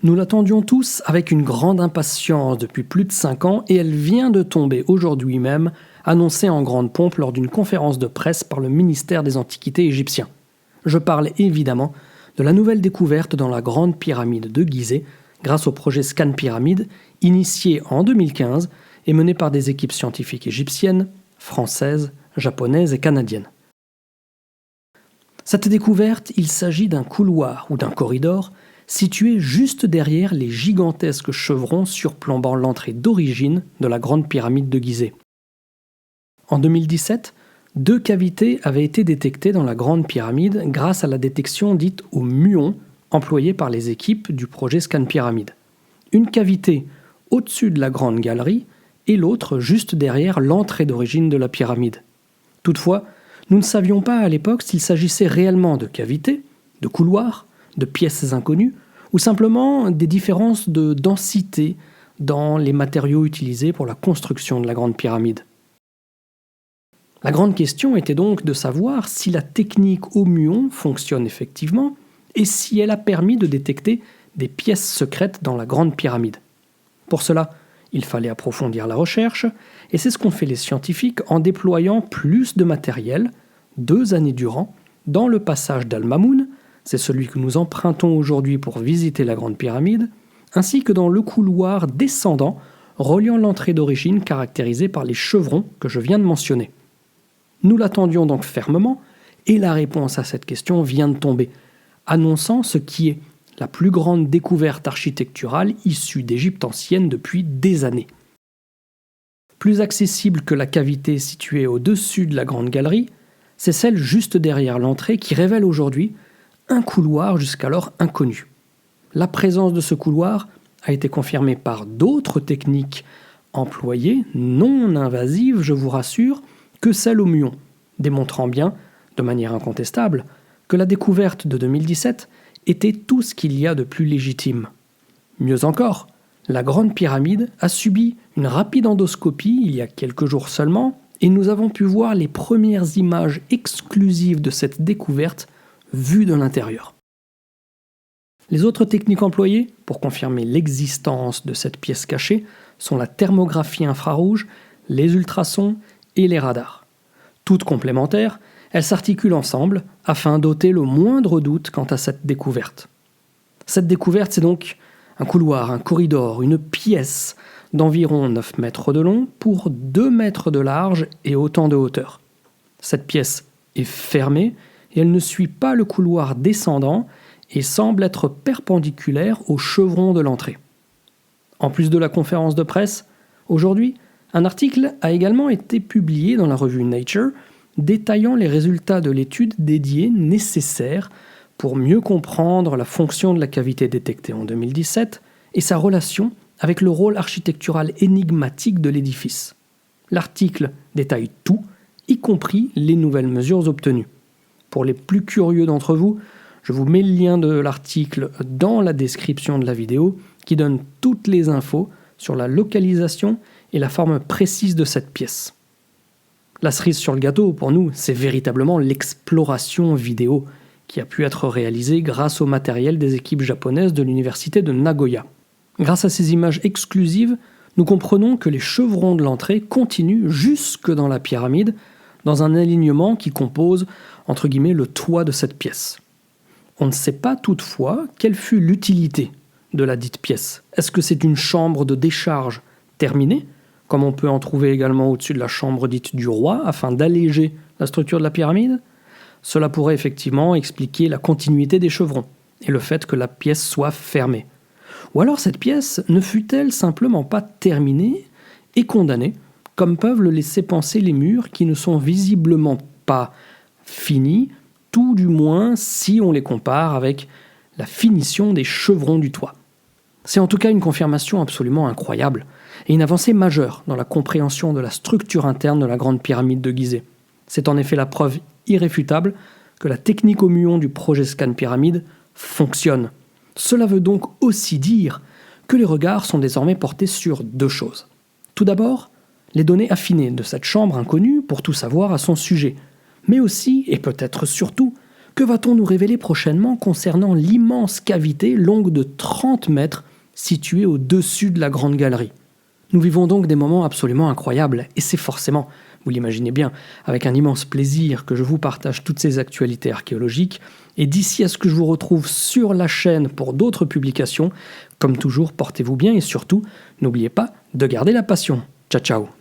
Nous l'attendions tous avec une grande impatience depuis plus de 5 ans et elle vient de tomber aujourd'hui même, annoncée en grande pompe lors d'une conférence de presse par le ministère des Antiquités égyptien. Je parle évidemment de la nouvelle découverte dans la grande pyramide de Gizeh, grâce au projet Scan Pyramide, initié en 2015 et mené par des équipes scientifiques égyptiennes, françaises, japonaises et canadiennes. Cette découverte, il s'agit d'un couloir ou d'un corridor situé juste derrière les gigantesques chevrons surplombant l'entrée d'origine de la grande pyramide de Gizeh. En 2017, 2 cavités avaient été détectées dans la grande pyramide grâce à la détection dite au muon employée par les équipes du projet Scan Pyramide. Une cavité au-dessus de la grande galerie et l'autre juste derrière l'entrée d'origine de la pyramide. Toutefois, nous ne savions pas à l'époque s'il s'agissait réellement de cavités, de couloirs, de pièces inconnues, ou simplement des différences de densité dans les matériaux utilisés pour la construction de la grande pyramide. La grande question était donc de savoir si la technique au muon fonctionne effectivement et si elle a permis de détecter des pièces secrètes dans la grande pyramide. Pour cela, il fallait approfondir la recherche, et c'est ce qu'ont fait les scientifiques en déployant plus de matériel, 2 années durant, dans le passage d'Al-Mamoun, c'est celui que nous empruntons aujourd'hui pour visiter la grande pyramide, ainsi que dans le couloir descendant reliant l'entrée d'origine caractérisée par les chevrons que je viens de mentionner. Nous l'attendions donc fermement, et la réponse à cette question vient de tomber, annonçant ce qui est la plus grande découverte architecturale issue d'Égypte ancienne depuis des années. Plus accessible que la cavité située au-dessus de la grande galerie, c'est celle juste derrière l'entrée qui révèle aujourd'hui un couloir jusqu'alors inconnu. La présence de ce couloir a été confirmée par d'autres techniques employées, non invasives, je vous rassure, que celle au muon, démontrant bien, de manière incontestable, que la découverte de 2017 était tout ce qu'il y a de plus légitime. Mieux encore, la grande pyramide a subi une rapide endoscopie il y a quelques jours seulement, et nous avons pu voir les premières images exclusives de cette découverte vues de l'intérieur. Les autres techniques employées pour confirmer l'existence de cette pièce cachée sont la thermographie infrarouge, les ultrasons et les radars. Toutes complémentaires, elles s'articulent ensemble afin d'ôter le moindre doute quant à cette découverte. Cette découverte, c'est donc un couloir, un corridor, une pièce d'environ 9 mètres de long pour 2 mètres de large et autant de hauteur. Cette pièce est fermée et elle ne suit pas le couloir descendant et semble être perpendiculaire au chevron de l'entrée. En plus de la conférence de presse, aujourd'hui, un article a également été publié dans la revue Nature détaillant les résultats de l'étude dédiée nécessaire pour mieux comprendre la fonction de la cavité détectée en 2017 et sa relation avec le rôle architectural énigmatique de l'édifice. L'article détaille tout, y compris les nouvelles mesures obtenues. Pour les plus curieux d'entre vous, je vous mets le lien de l'article dans la description de la vidéo qui donne toutes les infos sur la localisation et la forme précise de cette pièce. La cerise sur le gâteau, pour nous, c'est véritablement l'exploration vidéo qui a pu être réalisée grâce au matériel des équipes japonaises de l'université de Nagoya. Grâce à ces images exclusives, nous comprenons que les chevrons de l'entrée continuent jusque dans la pyramide, dans un alignement qui compose, entre guillemets, le toit de cette pièce. On ne sait pas toutefois quelle fut l'utilité de la dite pièce. Est-ce que c'est une chambre de décharge terminée, comme on peut en trouver également au-dessus de la chambre dite du roi, afin d'alléger la structure de la pyramide? Cela pourrait effectivement expliquer la continuité des chevrons, et le fait que la pièce soit fermée. Ou alors cette pièce ne fut-elle simplement pas terminée et condamnée, comme peuvent le laisser penser les murs qui ne sont visiblement pas finis, tout du moins si on les compare avec la finition des chevrons du toit. C'est en tout cas une confirmation absolument incroyable, et une avancée majeure dans la compréhension de la structure interne de la grande pyramide de Gizeh. C'est en effet la preuve irréfutable que la technique au muon du projet Scan Pyramide fonctionne. Cela veut donc aussi dire que les regards sont désormais portés sur 2 choses. Tout d'abord, les données affinées de cette chambre inconnue pour tout savoir à son sujet, mais aussi, et peut-être surtout, Que va-t-on nous révéler prochainement concernant l'immense cavité longue de 30 mètres située au-dessus de la Grande Galerie? Nous vivons donc des moments absolument incroyables, et c'est forcément, vous l'imaginez bien, avec un immense plaisir que je vous partage toutes ces actualités archéologiques, et d'ici à ce que je vous retrouve sur la chaîne pour d'autres publications, comme toujours, portez-vous bien et surtout, n'oubliez pas de garder la passion. Ciao ciao.